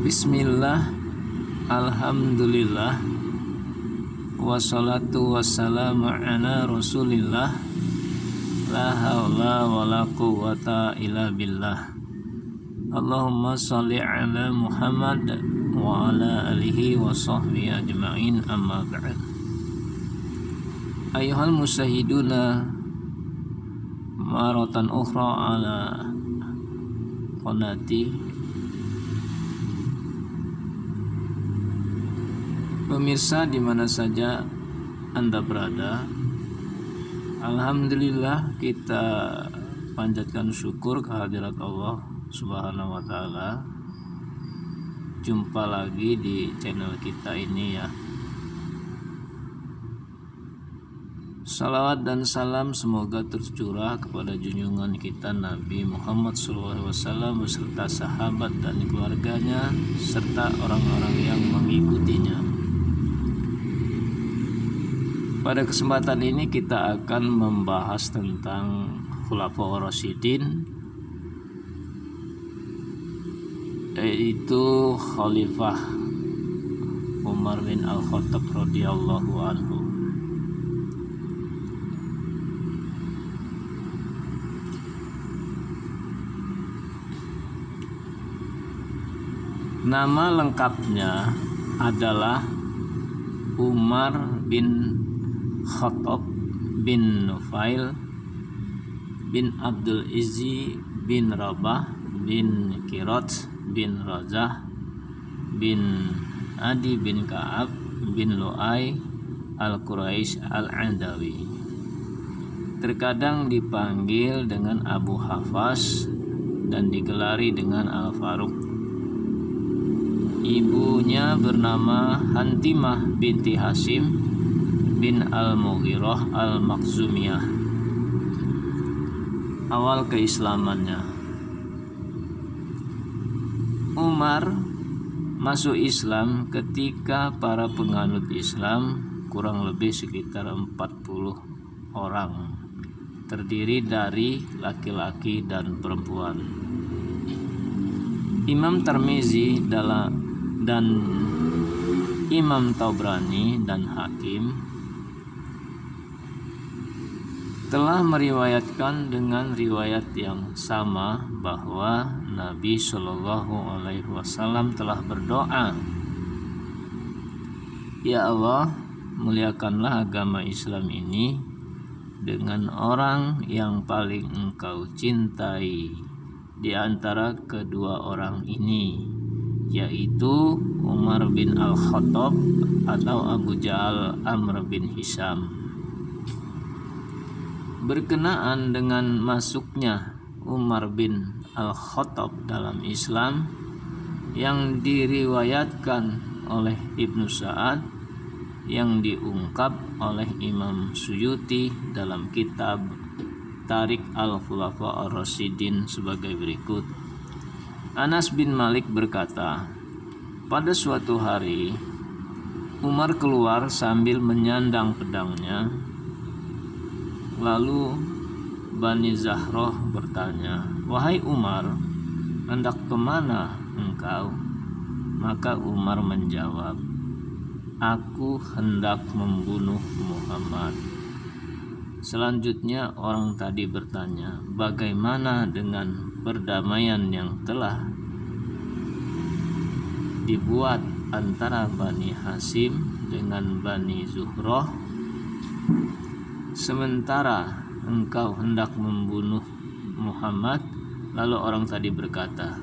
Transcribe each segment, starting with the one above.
Bismillah, alhamdulillah, wassalatu wassalamu ala rasulillah, la hawla wa la quwwata illa billah. Allahumma sholli ala Muhammad wa ala alihi wa sahbihi ajma'in, amma ba'd. Ayuhal musahiduna maratan ukhra ala qanati. Pemirsa di mana saja Anda berada, alhamdulillah kita panjatkan syukur kehadirat Allah Subhanahu wa taala. Jumpa lagi di channel kita ini ya. Salawat dan salam semoga tercurah kepada junjungan kita Nabi Muhammad SAW beserta sahabat dan keluarganya serta orang-orang yang mengikutinya. Pada kesempatan ini kita akan membahas tentang Khulafaur Rasyidin, yaitu Khalifah Umar bin Al-Khattab radhiyallahu anhu. Nama lengkapnya adalah Umar bin Khattab bin Nufail bin Abdul Izzi bin Rabah bin Kirat bin Razah bin Adi bin Ka'ab bin Lu'ay al-Quraisy al-Adawi. Terkadang dipanggil dengan Abu Hafs dan digelari dengan Al-Faruq. Ibunya bernama Hantimah binti Hasim bin Al-Mughirah Al-Makhzumiyah. Awal keislamannya, Umar masuk Islam ketika para penganut Islam kurang lebih sekitar 40 orang, terdiri dari laki-laki dan perempuan. Imam Tirmizi dan Imam Tabrani dan Hakim telah meriwayatkan dengan riwayat yang sama bahwa Nabi Shallallahu Alaihi Wasallam telah berdoa, "Ya Allah, muliakanlah agama Islam ini dengan orang yang paling Engkau cintai di antara kedua orang ini, yaitu Umar bin Al-Khattab atau Abu Jahal Amr bin Hisham." Berkenaan dengan masuknya Umar bin Al-Khattab dalam Islam yang diriwayatkan oleh Ibnu Sa'ad, yang diungkap oleh Imam Suyuti dalam kitab Tarik Al-Khulafa Ar-Rasyidin sebagai berikut. Anas bin Malik berkata, pada suatu hari Umar keluar sambil menyandang pedangnya. Lalu Bani Zahroh bertanya, "Wahai Umar, hendak kemana engkau?" Maka Umar menjawab, "Aku hendak membunuh Muhammad." Selanjutnya orang tadi bertanya, "Bagaimana dengan perdamaian yang telah dibuat antara Bani Hasim dengan Bani Zuhroh, sementara engkau hendak membunuh Muhammad?" Lalu orang tadi berkata,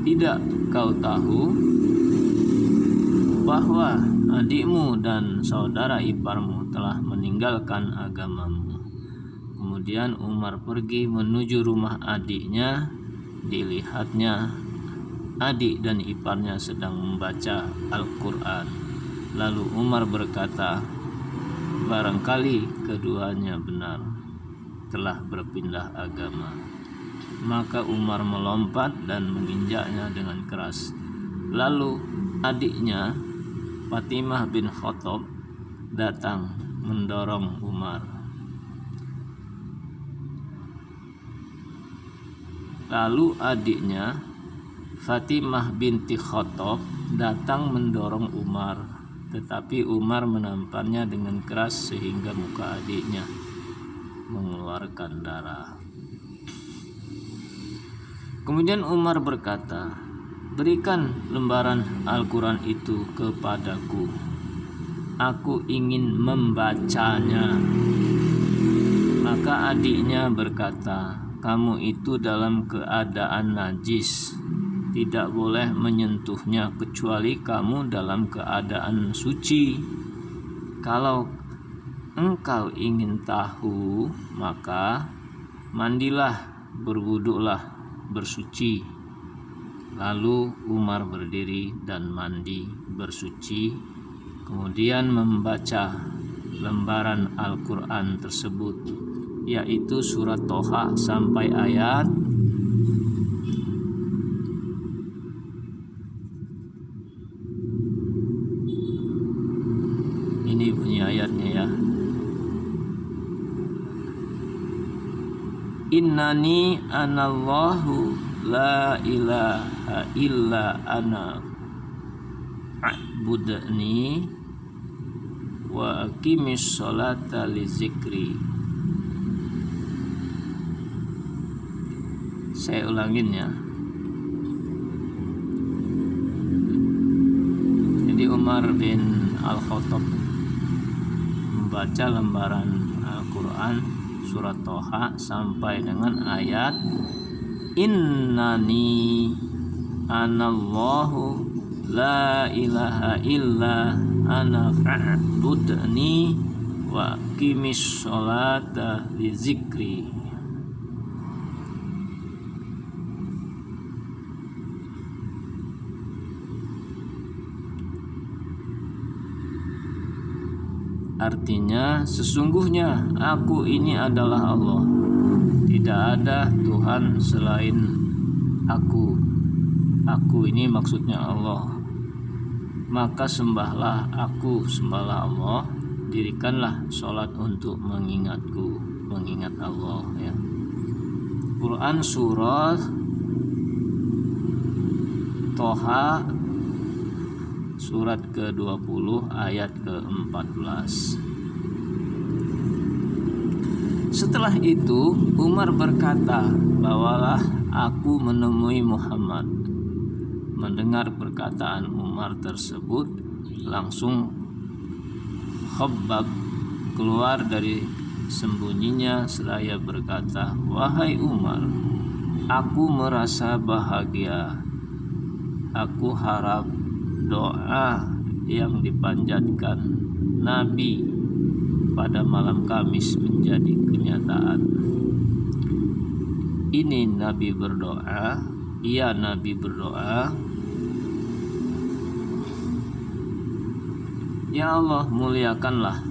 "Tidak kau tahu bahwa adikmu dan saudara iparmu telah meninggalkan agamamu?" Kemudian Umar pergi menuju rumah adiknya. Dilihatnya adik dan iparnya sedang membaca Al-Quran. Lalu Umar berkata, "Barangkali keduanya benar telah berpindah agama." Maka Umar melompat dan menginjaknya dengan keras. Lalu adiknya Fatimah bin Khattab datang mendorong Umar. Lalu adiknya Fatimah binti Khattab datang mendorong Umar, tetapi Umar menamparnya dengan keras sehingga muka adiknya mengeluarkan darah. Kemudian Umar berkata, "Berikan lembaran Al-Quran itu kepadaku. Aku ingin membacanya." Maka adiknya berkata, "Kamu itu dalam keadaan najis. Tidak boleh menyentuhnya kecuali kamu dalam keadaan suci. Kalau engkau ingin tahu, maka mandilah, berwuduklah, bersuci." Lalu Umar berdiri dan mandi, bersuci, kemudian membaca lembaran Al-Quran tersebut, yaitu surat Toha sampai ayat ini bunyi ayatnya ya. Innani anallahu la ilaha illa ana fa'budni wa aqimis sholata li zikri. Saya ulangin ya. Jadi Umar bin Al-Khattab membaca lembaran Al-Quran surat Toha sampai dengan ayat Innani anallahu la ilaha illa ana fa'budni wa aqimis sholata li zikri. Artinya, sesungguhnya aku ini adalah Allah. Tidak ada Tuhan selain aku. Aku ini maksudnya Allah. Maka sembahlah aku, sembahlah Allah. Dirikanlah sholat untuk mengingatku, mengingat Allah ya. Quran surah Toha surat ke-20 ayat ke-14. Setelah itu Umar berkata, "Bawalah aku menemui Muhammad." Mendengar perkataan Umar tersebut, langsung Khabbab keluar dari sembunyinya seraya berkata, "Wahai Umar, aku merasa bahagia. Aku harap doa yang dipanjatkan Nabi pada malam Kamis menjadi kenyataan." Ini Nabi berdoa, Nabi berdoa, "Ya Allah, muliakanlah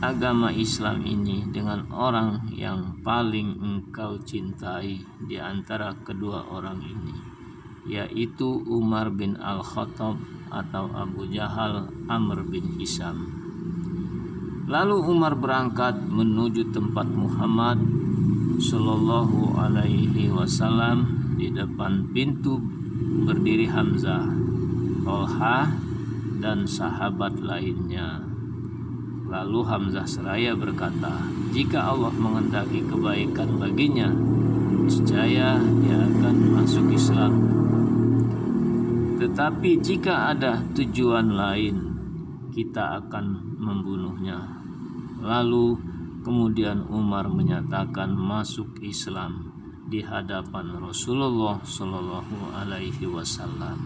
agama Islam ini dengan orang yang paling Engkau cintai di antara kedua orang ini, yaitu Umar bin Al-Khattab atau Abu Jahal Amr bin Hisam." Lalu Umar berangkat menuju tempat Muhammad Sallallahu Alaihi Wasallam. Di depan pintu berdiri Hamzah, Tolhah, dan sahabat lainnya. Lalu Hamzah seraya berkata, "Jika Allah menghendaki kebaikan baginya, niscaya dia akan masuk Islam. Tetapi jika ada tujuan lain, kita akan membunuhnya." Lalu kemudian Umar menyatakan masuk Islam di hadapan Rasulullah Shallallahu Alaihi Wasallam.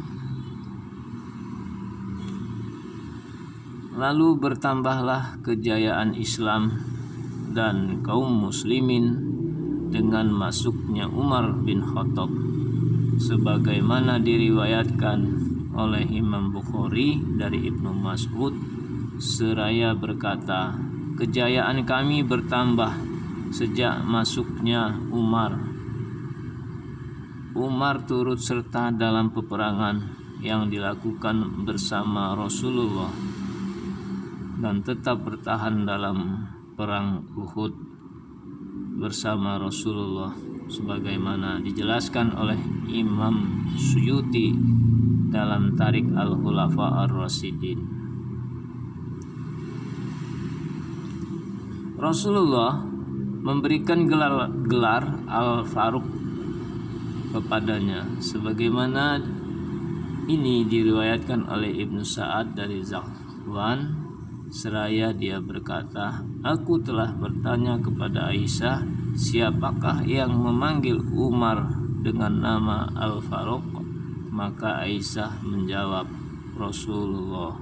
Lalu bertambahlah kejayaan Islam dan kaum muslimin dengan masuknya Umar bin Khattab, sebagaimana diriwayatkan oleh Imam Bukhari dari Ibnu Mas'ud seraya berkata, "Kejayaan kami bertambah sejak masuknya Umar. Umar turut serta dalam peperangan yang dilakukan bersama Rasulullah dan tetap bertahan dalam perang Uhud bersama Rasulullah sebagaimana dijelaskan oleh Imam Suyuti dalam Tarik Al-Khulafa Ar-Rasyidin. Rasulullah memberikan gelar Al-Faruq kepadanya, sebagaimana ini diriwayatkan oleh Ibnu Sa'ad dari Zakwan, seraya dia berkata, aku telah bertanya kepada Aisyah, siapakah yang memanggil Umar dengan nama Al-Faruq? Maka Aisyah menjawab, Rasulullah.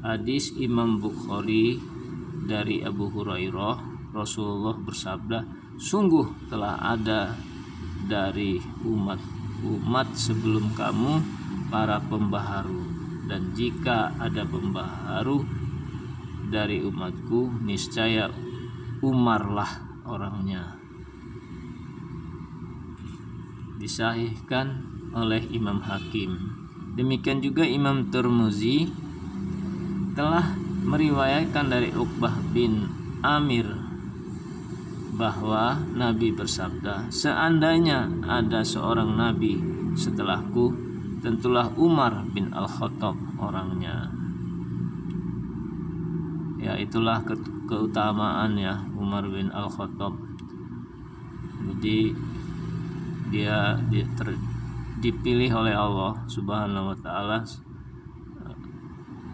Hadis Imam Bukhari dari Abu Hurairah, Rasulullah bersabda, sungguh telah ada dari umat sebelum kamu para pembaharu, dan jika ada pembaharu dari umatku, niscaya Umarlah orangnya. Disahihkan oleh Imam Hakim. Demikian juga Imam Tirmizi telah meriwayatkan dari Uqbah bin Amir bahwa Nabi bersabda, seandainya ada seorang Nabi setelahku, tentulah Umar bin Al-Khattab orangnya. Ya, itulah keutamaan ya Umar bin Al-Khattab. Jadi dia dipilih oleh Allah Subhanahu wa taala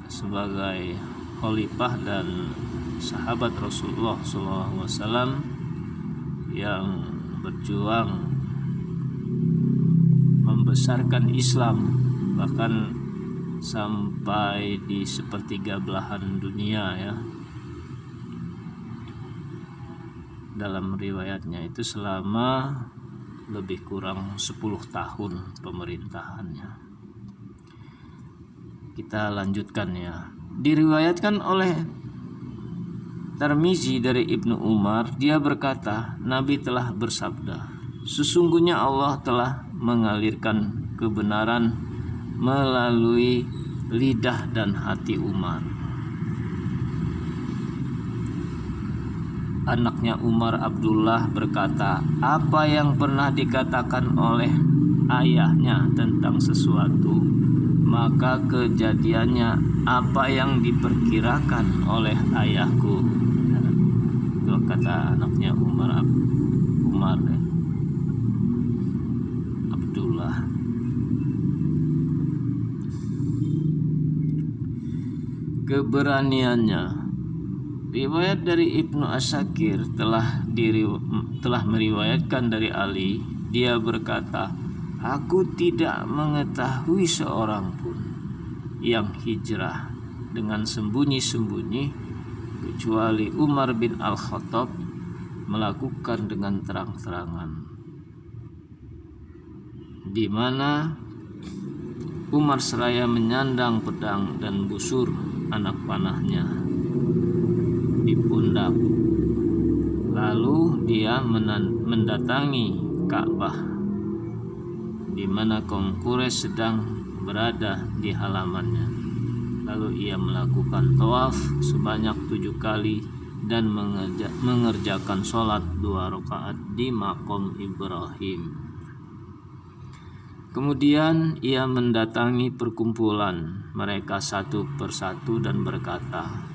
sebagai khalifah dan sahabat Rasulullah SAW yang berjuang membesarkan Islam bahkan sampai di sepertiga belahan dunia ya. Dalam riwayatnya itu selama lebih kurang 10 tahun pemerintahannya. Kita lanjutkan ya. Diriwayatkan oleh Tirmizi dari Ibnu Umar, dia berkata, Nabi telah bersabda, sesungguhnya Allah telah mengalirkan kebenaran melalui lidah dan hati Umar. Anaknya Umar, Abdullah, berkata, apa yang pernah dikatakan oleh ayahnya tentang sesuatu, maka kejadiannya apa yang diperkirakan oleh ayahku. Itu kata anaknya Umar Abdullah. Keberaniannya. Riwayat dari Ibnu Asakir telah meriwayatkan dari Ali, dia berkata, aku tidak mengetahui seorang pun yang hijrah dengan sembunyi-sembunyi kecuali Umar bin Al-Khattab melakukan dengan terang-terangan, di mana Umar seraya menyandang pedang dan busur anak panahnya di pundak. Lalu dia mendatangi Ka'bah, di mana kaum Quraisy sedang berada di halamannya. Lalu ia melakukan tawaf sebanyak 7 kali dan mengerjakan sholat 2 rakaat di maqam Ibrahim. Kemudian ia mendatangi perkumpulan mereka satu persatu dan berkata,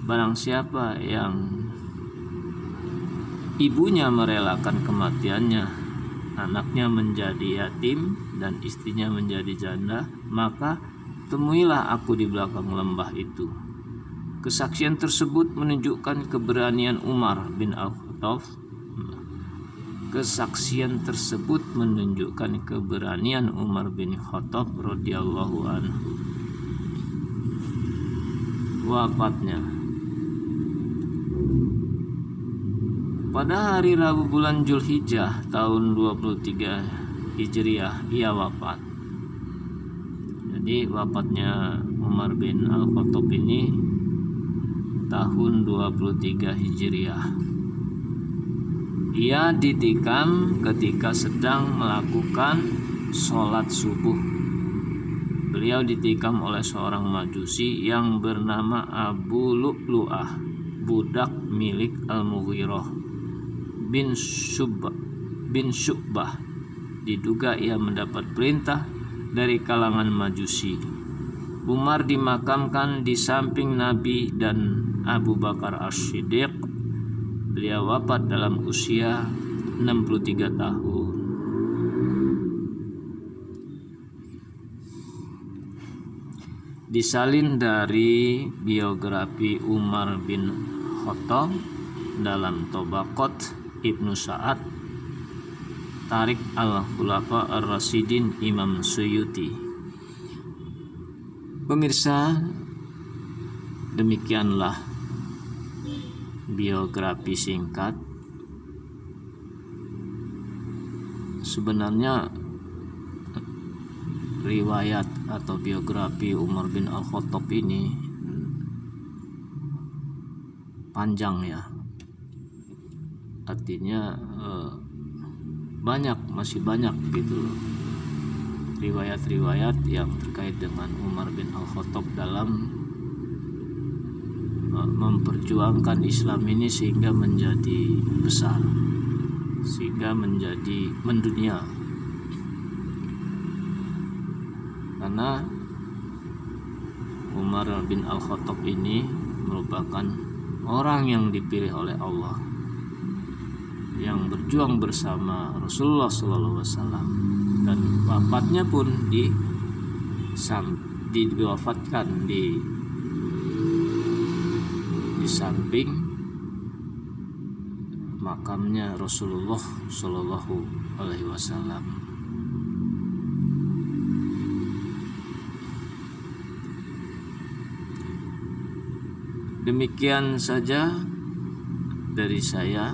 barang siapa yang ibunya merelakan kematiannya, anaknya menjadi yatim dan istrinya menjadi janda, maka temuilah aku di belakang lembah itu. Kesaksian tersebut menunjukkan keberanian Umar bin Al-Khattab. Kesaksian tersebut menunjukkan keberanian Umar bin Khattab radhiyallahu anhu. Wafatnya. Pada hari Rabu bulan Zulhijjah tahun 23 Hijriah ia wafat. Jadi wafatnya Umar bin Al-Khattab ini tahun 23 Hijriah. Ia ditikam ketika sedang melakukan sholat subuh. Beliau ditikam oleh seorang majusi yang bernama Abu Lu'lu'ah, budak milik Al-Mughirah bin bin Syu'bah. Diduga ia mendapat perintah dari kalangan Majusi. Umar dimakamkan di samping Nabi dan Abu Bakar As-Siddiq. Beliau wafat dalam usia 63 tahun. Disalin dari biografi Umar bin Khattab dalam Tabaqat Ibnu Sa'ad, Tarik al-Khulafa ar-Rasyidin Imam Suyuti. Pemirsa, demikianlah biografi singkat. Sebenarnya riwayat atau biografi Umar bin Al-Khattab ini panjang ya, artinya masih banyak gitu loh riwayat-riwayat yang terkait dengan Umar bin Al-Khattab dalam memperjuangkan Islam ini sehingga menjadi besar, sehingga menjadi mendunia. Karena Umar bin Al-Khattab ini merupakan orang yang dipilih oleh Allah, yang berjuang bersama Rasulullah SAW, dan wafatnya pun diwafatkan di samping makamnya Rasulullah SAW. Demikian saja dari saya.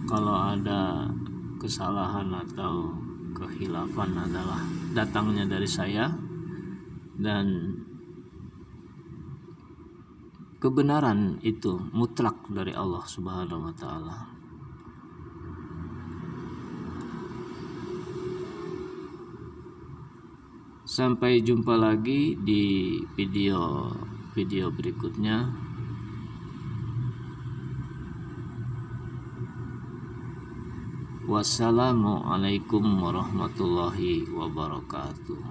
Kalau ada kesalahan atau kehilafan adalah datangnya dari saya, dan kebenaran itu mutlak dari Allah Subhanahu wa taala. Sampai jumpa lagi di video berikutnya. Wassalamualaikum warahmatullahi wabarakatuh.